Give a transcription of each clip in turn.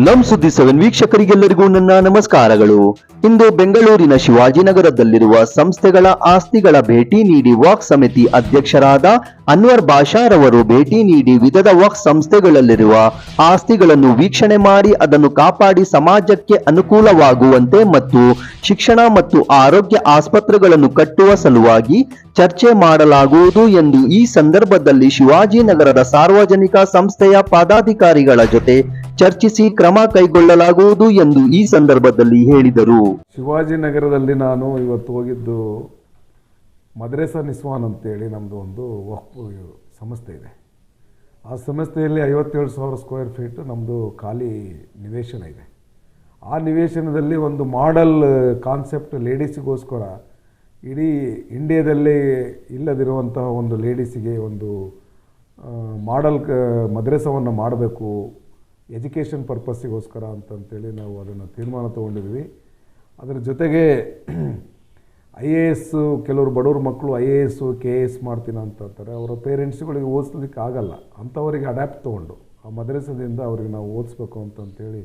ನಮ್ ಸುದ್ದಿ 7 ವೀಕ್ಷಕರಿಗೆಲ್ಲರಿಗೂ ನನ್ನ ನಮಸ್ಕಾರಗಳು. ಇಂದು ಬೆಂಗಳೂರಿನ ಶಿವಾಜಿನಗರದಲ್ಲಿರುವ ಸಂಸ್ಥೆಗಳ ಆಸ್ತಿಗಳ ಭೇಟಿ ನೀಡಿ ವಕ್ಫ್ ಸಮಿತಿ ಅಧ್ಯಕ್ಷರಾದ ಅನ್ವರ್ ಬಾಷಾರವರು ಭೇಟಿ ನೀಡಿ ವಿವಿಧ ವಕ್ಫ್ ಸಂಸ್ಥೆಗಳಲ್ಲಿರುವ ಆಸ್ತಿಗಳನ್ನು ವೀಕ್ಷಣೆ ಮಾಡಿ ಅದನ್ನು ಕಾಪಾಡಿ ಸಮಾಜಕ್ಕೆ ಅನುಕೂಲವಾಗುವಂತೆ ಮತ್ತು ಶಿಕ್ಷಣ ಮತ್ತು ಆರೋಗ್ಯ ಆಸ್ಪತ್ರೆಗಳನ್ನು ಕಟ್ಟುವ ಸಲುವಾಗಿ ಚರ್ಚೆ ಮಾಡಲಾಗುವುದು ಎಂದು ಈ ಸಂದರ್ಭದಲ್ಲಿ ಶಿವಾಜಿನಗರದ ಸಾರ್ವಜನಿಕ ಸಂಸ್ಥೆಯ ಪದಾಧಿಕಾರಿಗಳ ಜೊತೆ ಚರ್ಚಿಸಿ ಕ್ರಮ ಕೈಗೊಳ್ಳಲಾಗುವುದು ಎಂದು ಈ ಸಂದರ್ಭದಲ್ಲಿ ಹೇಳಿದರು. ಶಿವಾಜಿನಗರದಲ್ಲಿ ನಾನು ಇವತ್ತು ಹೋಗಿದ್ದು ಮದ್ರೆಸಾ ನಿಸ್ವಾನ್ ಅಂತೇಳಿ ನಮ್ಮದು ಒಂದು ವಕ್ಫ್ ಸಂಸ್ಥೆ ಇದೆ. ಆ ಸಂಸ್ಥೆಯಲ್ಲಿ 57,000 ಸ್ಕ್ವೇರ್ ಫೀಟ್ ನಮ್ಮದು ಖಾಲಿ ನಿವೇಶನ ಇದೆ. ಆ ನಿವೇಶನದಲ್ಲಿ ಒಂದು ಮಾಡೆಲ್ ಕಾನ್ಸೆಪ್ಟ್ ಲೇಡೀಸಿಗೋಸ್ಕರ ಇಡೀ ಇಂಡಿಯಾದಲ್ಲೇ ಇಲ್ಲದಿರುವಂತಹ ಒಂದು ಲೇಡೀಸಿಗೆ ಒಂದು ಮಾಡೆಲ್ ಮದ್ರೆಸವನ್ನು ಮಾಡಬೇಕು ಎಜುಕೇಷನ್ ಪರ್ಪಸ್ಸಿಗೋಸ್ಕರ ಅಂತಂತೇಳಿ ನಾವು ಅದನ್ನು ತೀರ್ಮಾನ ತೊಗೊಂಡಿದ್ವಿ. ಅದರ ಜೊತೆಗೆ IAS ಕೆಲವರು ಬಡವ್ರ ಮಕ್ಕಳು IAS KS ಮಾಡ್ತೀನಿ ಅಂತಂತಾರೆ. ಅವರ ಪೇರೆಂಟ್ಸ್ಗಳಿಗೆ ಓದಿಸ್ಲಿಕ್ಕೆ ಆಗಲ್ಲ, ಅಂಥವರಿಗೆ ಅಡ್ಯಾಪ್ಟ್ ತೊಗೊಂಡು ಆ ಮದ್ರಸದಿಂದ ಅವ್ರಿಗೆ ನಾವು ಓದಿಸ್ಬೇಕು ಅಂತಂತೇಳಿ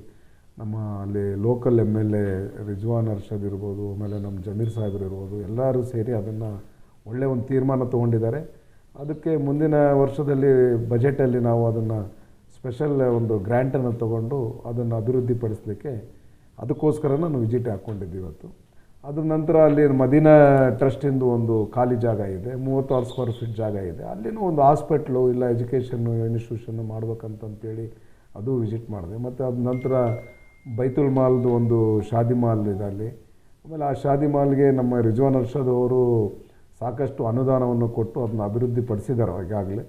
ನಮ್ಮ ಅಲ್ಲಿ ಲೋಕಲ್ MLA ರಿಜ್ವಾನ್ ಅರ್ಷದ್ ಇರ್ಬೋದು, ಆಮೇಲೆ ನಮ್ಮ ಜಮೀರ್ ಸಾಹೇಬ್ರು ಇರ್ಬೋದು, ಎಲ್ಲರೂ ಸೇರಿ ಅದನ್ನು ಒಳ್ಳೆಯ ಒಂದು ತೀರ್ಮಾನ ತೊಗೊಂಡಿದ್ದಾರೆ. ಅದಕ್ಕೆ ಮುಂದಿನ ವರ್ಷದಲ್ಲಿ ಬಜೆಟಲ್ಲಿ ನಾವು ಅದನ್ನು ಸ್ಪೆಷಲ್ ಒಂದು ಗ್ರ್ಯಾಂಟನ್ನು ತೊಗೊಂಡು ಅದನ್ನು ಅಭಿವೃದ್ಧಿಪಡಿಸಲಿಕ್ಕೆ ಅದಕ್ಕೋಸ್ಕರ ನಾನು ವಿಸಿಟ್ ಹಾಕ್ಕೊಂಡಿದ್ದೆ ಇವತ್ತು. ಅದ್ರ ನಂತರ ಅಲ್ಲಿ ಮದೀನಾ ಟ್ರಸ್ಟಿಂದು ಒಂದು ಖಾಲಿ ಜಾಗ ಇದೆ, 36 ಸ್ಕ್ವೇರ್ ಫೀಟ್ ಜಾಗ ಇದೆ. ಅಲ್ಲಿನೂ ಒಂದು ಹಾಸ್ಪಿಟ್ಲು ಇಲ್ಲ ಎಜುಕೇಷನ್ನು ಇನ್ಸ್ಟಿಟ್ಯೂಷನ್ನು ಮಾಡ್ಬೇಕಂತಂತೇಳಿ ಅದು ವಿಸಿಟ್ ಮಾಡಿದೆ. ಮತ್ತು ಅದ ನಂತರ ಬೈತುಲ್ ಮಾಲ್ದು ಒಂದು ಶಾದಿ ಮಾಲ್ ಇದೆ ಅಲ್ಲಿ. ಆಮೇಲೆ ಆ ಶಾದಿ ಮಾಲ್ಗೆ ನಮ್ಮ ರಿಜ್ವಾನ್ ಅರ್ಷದ್ ಅವರು ಸಾಕಷ್ಟು ಅನುದಾನವನ್ನು ಕೊಟ್ಟು ಅದನ್ನು ಅಭಿವೃದ್ಧಿಪಡಿಸಿದ್ದಾರೆ ಈಗಾಗಲೇ.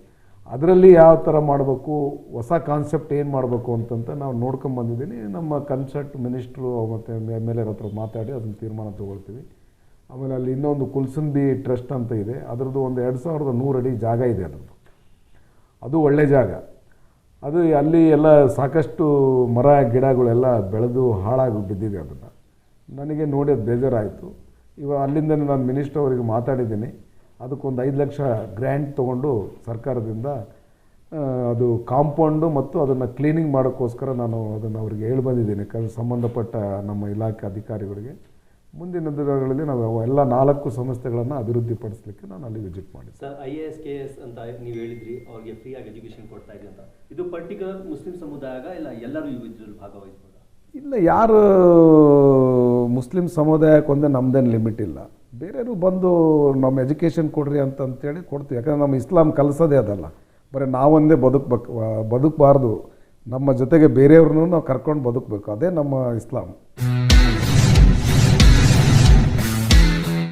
ಅದರಲ್ಲಿ ಯಾವ ಥರ ಮಾಡಬೇಕು, ಹೊಸ ಕಾನ್ಸೆಪ್ಟ್ ಏನು ಮಾಡಬೇಕು ಅಂತಂತ ನಾವು ನೋಡ್ಕೊಂಬಂದಿದ್ದೀನಿ. ನಮ್ಮ ಕನ್ಸರ್ಟ್ ಮಿನಿಸ್ಟ್ರು ಮತ್ತು MLA ಹತ್ರ ಮಾತಾಡಿ ಅದನ್ನು ತೀರ್ಮಾನ ತೊಗೊಳ್ತೀವಿ. ಆಮೇಲೆ ಅಲ್ಲಿ ಇನ್ನೊಂದು ಕುಲ್ಸುಂಬಿ ಟ್ರಸ್ಟ್ ಅಂತ ಇದೆ, ಅದರದ್ದು ಒಂದು 2100 ಅಡಿ ಜಾಗ ಇದೆ. ಅದು ಒಳ್ಳೆ ಜಾಗ. ಅದು ಅಲ್ಲಿ ಎಲ್ಲ ಸಾಕಷ್ಟು ಮರ ಗಿಡಗಳೆಲ್ಲ ಬೆಳೆದು ಹಾಳಾಗಿ ಬಿದ್ದಿದೆ. ಅದನ್ನು ನನಗೆ ನೋಡಿ ಅದು ಬೇಜಾರಾಯಿತು. ಇವಾಗ ಅಲ್ಲಿಂದ ನಾನು ಮಿನಿಸ್ಟ್ರ್ ಅವರಿಗೆ ಮಾತಾಡಿದ್ದೀನಿ. ಅದಕ್ಕೊಂದು 5 ಲಕ್ಷ ಗ್ರ್ಯಾಂಟ್ ತೊಗೊಂಡು ಸರ್ಕಾರದಿಂದ ಅದು ಕಾಂಪೌಂಡು ಮತ್ತು ಅದನ್ನು ಕ್ಲೀನಿಂಗ್ ಮಾಡೋಕ್ಕೋಸ್ಕರ ನಾನು ಅದನ್ನು ಅವ್ರಿಗೆ ಹೇಳಿ ಬಂದಿದ್ದೀನಿ ಸಂಬಂಧಪಟ್ಟ ನಮ್ಮ ಇಲಾಖೆ ಅಧಿಕಾರಿಗಳಿಗೆ. ಮುಂದಿನ ದಿನಗಳಲ್ಲಿ ನಾವು ಎಲ್ಲ 4 ಸಂಸ್ಥೆಗಳನ್ನು ಅಭಿವೃದ್ಧಿಪಡಿಸಲಿಕ್ಕೆ ನಾನು ಅಲ್ಲಿ ವಿಸಿಟ್ ಮಾಡಿದ್ದೆ. ಸರ್, IAS KS ಅಂತ ನೀವು ಹೇಳಿದ್ರಿ, ಅವ್ರಿಗೆ ಫ್ರೀಯಾಗಿ ಎಜುಕೇಷನ್ ಕೊಡ್ತಾ ಇದ್ದೀವಿ ಅಂತ. ಇದು ಪರ್ಟಿಕ್ಯುಲರ್ ಮುಸ್ಲಿಂ ಸಮುದಾಯ ಇಲ್ಲ ಎಲ್ಲರೂ ಇದ್ರಲ್ಲಿ ಭಾಗವಹಿಸ್ಬೋದು? ಇಲ್ಲ, ಯಾರು ಮುಸ್ಲಿಂ ಸಮುದಾಯಕ್ಕೊಂದೇ ನಮ್ಮದೇನು ಲಿಮಿಟ್ ಇಲ್ಲ. ಬೇರೆಯವರು ಬಂದು ನಮ್ಮ ಎಜುಕೇಷನ್ ಕೊಡ್ರಿ ಅಂತಂತೇಳಿ ಕೊಡ್ತೀವಿ. ಯಾಕಂದರೆ ನಮ್ಮ ಇಸ್ಲಾಂ ಕಲಿಸೋದೇ ಅದಲ್ಲ, ಬರೀ ನಾವೊಂದೇ ಬದುಕಬಾರ್ದು, ನಮ್ಮ ಜೊತೆಗೆ ಬೇರೆಯವ್ರನ್ನೂ ನಾವು ಕರ್ಕೊಂಡು ಬದುಕಬೇಕು. ಅದೇ ನಮ್ಮ ಇಸ್ಲಾಂ.